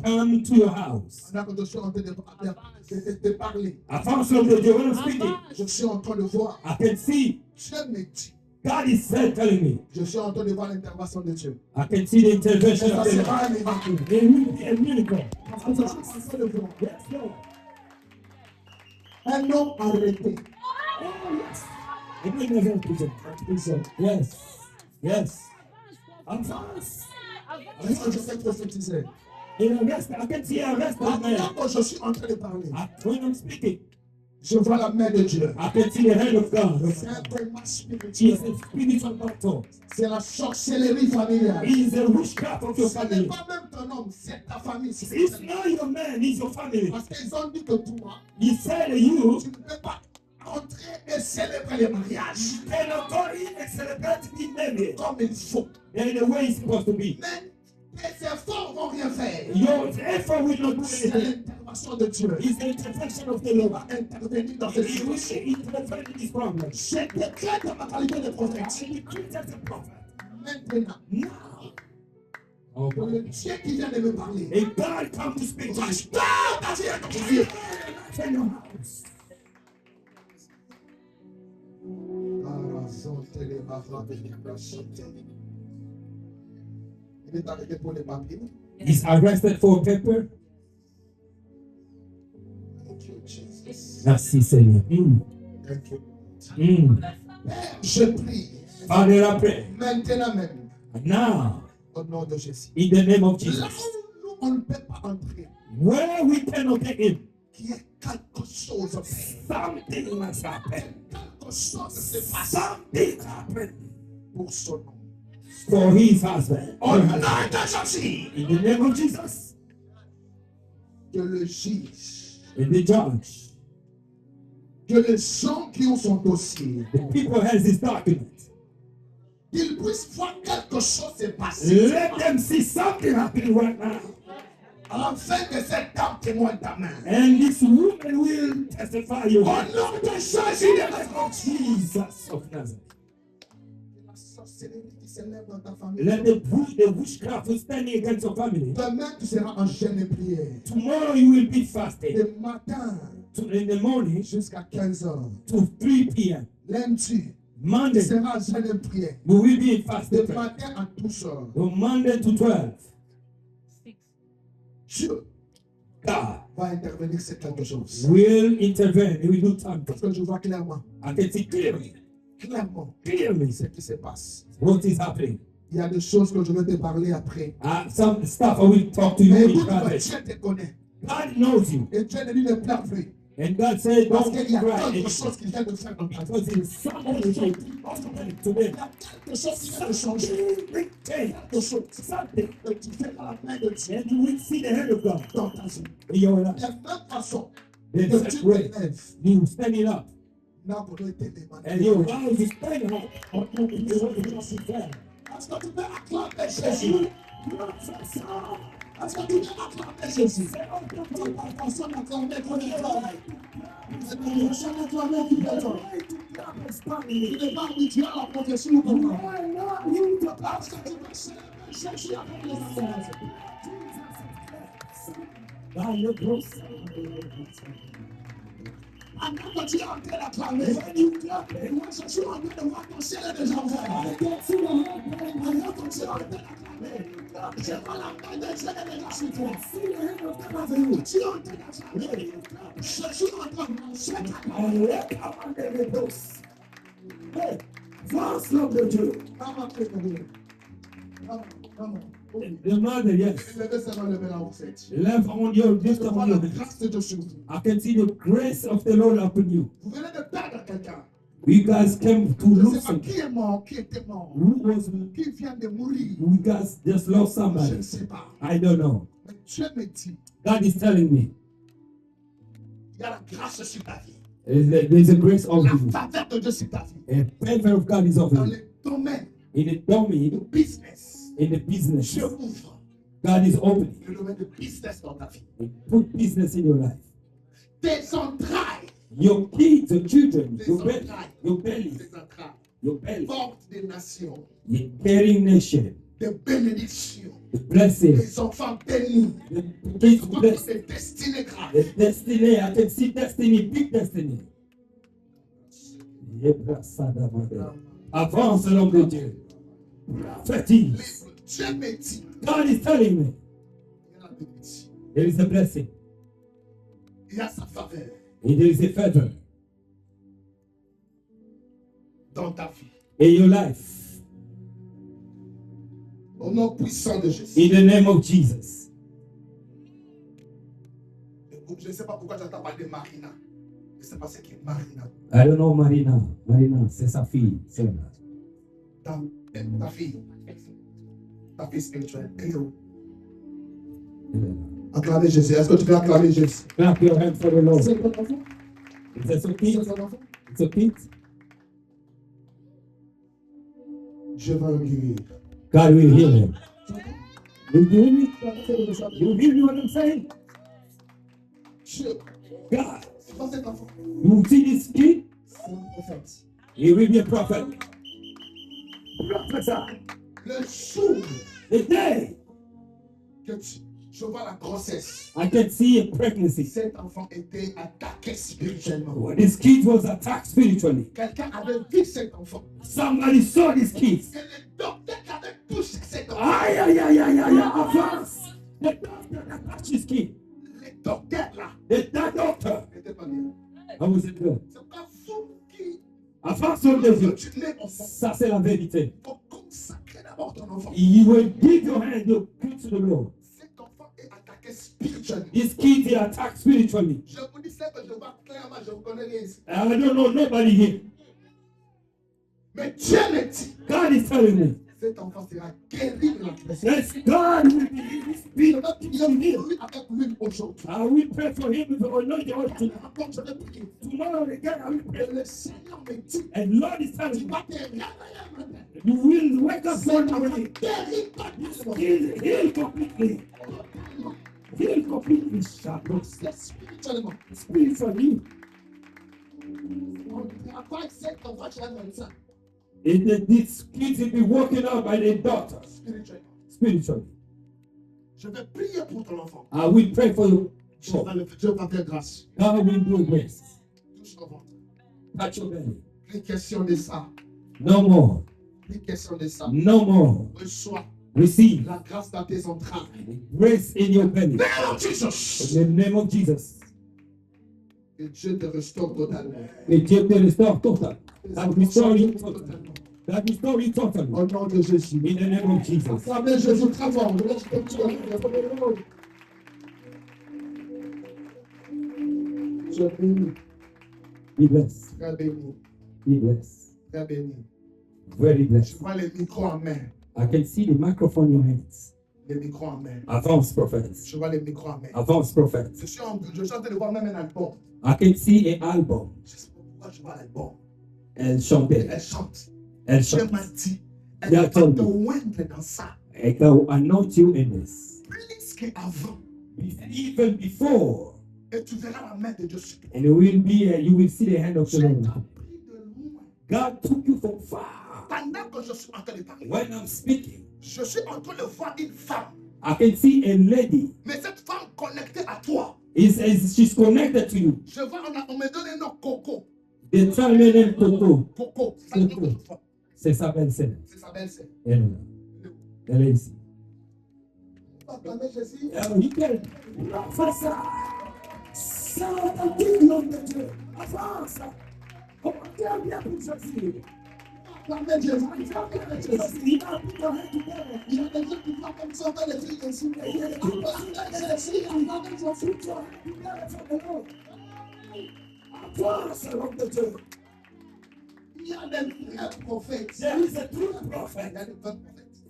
Come to your house. Pendant que je suis en train de parler, I found something there when I'm speaking. je suis en train de voir. I can see Dieu me dit, God is telling me. je suis en train de voir l'intervention de Dieu. I can see the Et intervention ça of the sera Lord. un miracle. There will be a miracle. Parce que je suis en train de voir. Yes, Lord. Un homme arrêté. Oh, yes. I bring the Lord prison. Yes. Yes. I'm fast. Est-ce que je peux prophétiser? In arrest, I can see arrest that man. Pendant que je suis en train de parler, When I'm speaking, je vois la main de Dieu. I can see the hand of God. C'est un combat He is spirituel. a spiritual battle. C'est la sorcellerie familiale. He is a witchcraft of your Ce n'est family. pas même ton homme, c'est ta famille. It's not your man, it's your family. Parce qu'ils ont dit que toi, He said to you, tu ne peux pas entrer et célébrer le mariage cannot go in and celebrate the baby comme il faut. in the way it's supposed to be. Mais tes efforts vont rien faire. Your effort will not do C'est anything. l'intervention de Dieu. It's the intervention of the Il Lord. va intervenir dans cette He will situation. intervene in this problem. Je décrète ma qualité de prophète. I decree as a prophet. Maintenant, Now, oh que le Dieu qui vient de me parler, a God come to speak to you. restaure ta vie à ton Dieu. In your house. Il est arrêté pour les papiers. He's arrested for paper. Thank you, Jesus. Merci Seigneur. Thank you. Père, Père, je prie Father, I pray. maintenant même Now, au nom de Jésus. in the name of Là Jesus, où nous, on ne peut pas entrer, where we cannot get in, qu'il y ait quelque chose, Père. something must happen. Quelque chose se passe Something happened pour son nom. for his husband. Au nom de Jésus, In the name of Jesus, que le juge, in the judge, que les gens qui ont son dossier, the people has this document. qu'ils puissent voir quelque chose se passer. Let them see something happening right now. Afin que cette dame témoigne ta main. And this woman will testify you. Au nom de Jésus de Nazareth. Jesus of Nazareth. La sorcellerie qui s'élève dans ta famille. Let the witchcraft who's standing against your family. Demain, tu seras en jeûne et prière. Tomorrow you will be fasting. Le matin In the morning jusqu'à 15h. to 3 p.m. Lundi, tu Monday seras en jeûne et prière. we will be in De fasting. matin à 12h. From Monday to 12. Dieu God va intervenir sur quelque chose. will intervene. He will do something. Parce que je vois clairement, I can see clearly ce qui se passe. what is happening. Il y a des choses que je vais te parler après. Some stuff I will talk to you Mais in écoute, private. Dieu te connaît. God knows you. Et Dieu ne lui ne pleure plus. And God said, Parce don't qu'il y a cry. quelque chose qu'il vient de faire dans ta vie. Because it's something to Il y a them. quelque chose qui vient de changer. Quelque chose Something. que tu fais dans la main de Dieu And you will see the hand of God dans ta vie. in your Il y life. a plein de façons There's que that tu te way. lèves. You standing up. Là, pour nous aider, And your rise is standing up. Est-ce que tu peux acclamer Jésus? Est-ce que tu peux acclamer Jésus? Personne n'acclame ton étoile. Personne n'acclame ton étoile. Tu n'es pas habitué à la profession comme moi. Est-ce que tu peux célébrer Jésus avec les enfants? Pendant que tu es en train d'acclamer, moi je suis en train de voir ton ciel des enfants. Pendant que tu es en train d'acclamer, je vois la main de Dieu et de la suite. Tu es en train d'acclamer, je suis en train de marcher avec la main. Force l'homme de Dieu. The mother, yes. Levez sa main, levez la recette. Left on your, Je lift vois on la your. grâce de Dieu sur vous. I can see the grace of the Lord upon you. Vous venez de perdre quelqu'un. You guys came to Je ne lose sais pas something. qui est mort, qui était mort, Who was, qui vient de mourir. you guys just lost Je ne somebody. sais pas. I don't know. Mais Dieu me dit, God is telling me il y a la grâce sur ta vie. there's a grace of La you. faveur de Dieu sur ta vie. A favor of God is over Dans you. les domaines In the de domain, business, in the business, Dieu ouvre God is opening. le domaine de business dans ta vie. He put business in your life. Tes entrailles, Your kids, your children, tes your belly, entrailles, your belly, tes entrailles your belly, portent des nations, your carrying nation, des bénédictions, the blessing, des enfants bénis. the kids Je vois blessed, des destinées graves. the destiny. I can see destiny, big destiny. Avance l'homme de Dieu. Prophétise. Dieu me dit, God is telling me il y a la bénédiction, there is a blessing il y a sa faveur and there is a favor dans ta vie. in your life. Au nom puissant de Jésus. In the name of Jesus. Écoute, je ne sais pas pourquoi j'entends parler de Marina. Je ne sais pas ce qu'est Marina. I don't know Marina. Marina, c'est sa fille. C'est là. Ta fille. Ta fille spirituelle. Elle est où? Acclamez Jésus. Est-ce que tu peux acclamer Jésus? Clap your hands for the Lord. C'est ton enfant? It's a kid. C'est ton enfant? It's a kid. Dieu va le guérir. God will heal him. You hear me? Dieu, You hear me what I'm saying? God, c'est pas cet enfant. you see this kid? C'est un prophète. He will be a prophet. Prophesy. Le jour The day que je vois la grossesse, I can see a pregnancy. cet enfant était attaqué spirituellement. When this kid was attacked spiritually, Quelqu'un avait vu cet enfant. somebody saw this kid. Et le docteur qui avait touché cet enfant. Aye, aye, aye, aye, aye, aye. Advance. The doctor that touched his kid. Le docteur là That doctor. n'était pas bien. How was it good? C'est pas vous qui Avance au Dieu. tuez enfant. Ça, c'est la vérité. Il faut consacrer d'abord ton enfant. You will give your hand, you give to the Lord. Cet enfant est attaqué spirituellement. This kid is attacked spiritually. Je vous dis ça que je vois clairement, je vous connais rien ici. I don't know nobody here. Mais Dieu me dit, God is telling me. cet enfant sera guéri de la blessure. Yes, God will be his spirit. Il a guéri avec lui aujourd'hui. I will pray for him with the anointing oil tonight. Encore, je vais prier. Tomorrow again, I will Et pray. le Seigneur me dit, And Lord is telling tu me, vas te réveiller maintenant. you will wake up Cet one enfant morning. guéri totalement. Heal completely. Heal completely. C'est spirituellement. Spiritually. On ne va pas cet enfant qui va dans ça. And then these kids will be walking out by their daughter. Spirituellement. Spiritually. Je vais prier pour ton enfant. I will pray for you. Dieu va faire grâce. God will do grace. Touche ton ventre. Touch your belly. Plus question de ça. No more. Plus question de ça. No more. Reçois Receive la grâce dans tes entrailles. grace in your belly. Name of Jesus. In the name of Jesus. Que Dieu te restaure totalement. Et Dieu te restaure total. Tes That enfants restore you changent totally. totalement. That restore you totally. Au nom de Jésus. In the name of Jesus. Acclamez Jésus très fort. Je laisse que tu le Je bénis. Be blessed. Très béni. Be blessed. Très béni. Very Je blessed. vois les micros en main. I can see the microphone in your hands. Les micros en main. Advance prophet. Je vois les micros en main. Advance prophet. Je suis en train de voir même un album. I can see an album. Je ne sais pas pourquoi je vois l'album. Elle chantait. Elle chante. Elle Dieu chante. m'a dit, elle Dieu a va te told me. oindre dans ça. I can anoint you in this. Plus qu'avant. Even before. Et tu verras la main de Dieu sur toi. And it will be, you will see the hand of the Dieu Lord. t'a pris de loin. God took you from far. Pendant que je suis en train de parler, When I'm speaking, je suis en train de voir une femme. I can see a lady. Mais cette femme connectée à toi. She's connected to you. Je vois, on me donne un nom Coco. The child named Coco. Coco. C'est le nom de cette femme. C'est sa belle-sœur. C'est sa belle-sœur. Elle est ici. Acclamez Jésus. Nickel. Fais ça. Ça va te nom de Dieu. Avance. Comment bien pour Jésus. Acclamez Jésus. Acclamez Jésus. Il y a des gens qui font comme ça, on les filles ici. Avance, l'homme de Dieu. Il y a des vrais prophètes. There is a true Il y prophet. a des vrais prophètes.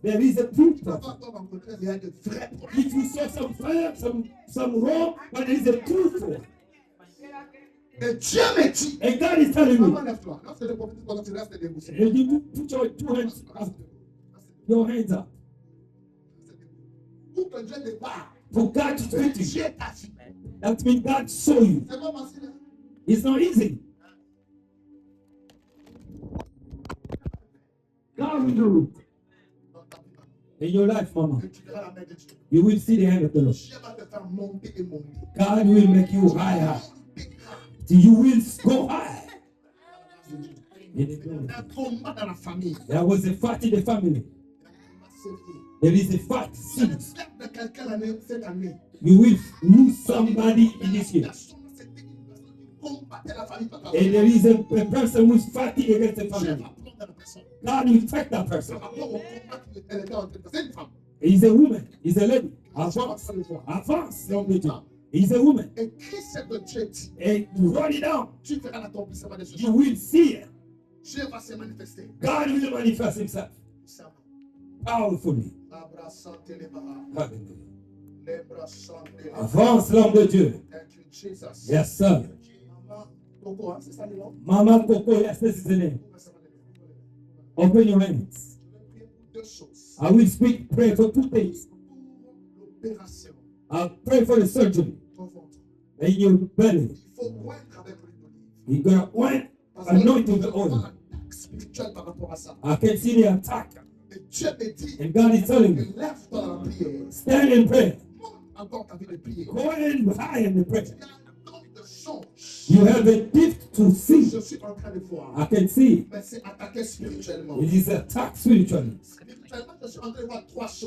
There is a true Tu vas prophet. voir comment on connaît, il y a de vrais prophètes. If you saw some fire, some wrong, but there is a truth for it. Et Dieu me dit, And God is telling maman, me, lève-toi. Lorsque le prophète pendant que tu restes debout. and you put your two hands up, your hands up, Pour que Dieu te parle. for God to speak to you. Dieu t'a dit. That means God saw you. C'est pas facile. It's not easy. God will do it. In your life, Mama, Et tu verras la main de Dieu. you will see the hand of the Lord. Dieu va te faire monter et monter. God will make you higher. You will go high. In the glory. Un combat dans la famille. There was a fight in the family. C'est fini. There is a fight. Tu vas perdre quelqu'un cette année. You will lose somebody in this year. C'était une personne qui combattait la famille par And there is a person who is fighting against the Dieu family. va prendre la personne. God will take that person. Par rapport au combat qu'elle était en train de faire. C'est une femme. He's a woman. He's a lady. Tu vas Advance. pas le voir. Advance. Young lady. He's a woman. Et Christ c'est que Dieu dit. And run it down. Tu verras l'accomplissement de ce You jour. will see it. Dieu va se manifester. God will manifest himself Puissamment. powerfully. Abrasante les bras. Hallelujah. Les bras chantent les bras. Avance, l'homme de Dieu. Thank you, Jesus. Yes, sir. Maman, Coco, hein, c'est ça le nom? Mama Coco, yes, this is the name. Open your hands. Je vais prier pour deux choses. I will speak, pray for two things. Pour l'opération, I'll pray for the surgery ton ventre. in your belly. Il faut oindre avec l'huile d'olive. You're gonna want Parce anointing qu'il the y a oil. une attaque spirituelle par rapport à ça. I can see the attack. Et Dieu me dit, And God is telling me, lève-toi dans la prière. stand in prayer. Monte encore ta vie de prière. Go in high in the prayer. Il y a un don de songe. You have a gift to see. Je suis en train de voir. I can see. Mais c'est attaqué spirituellement. It is attacked spiritually. Spirituellement, je suis en train de voir trois choses.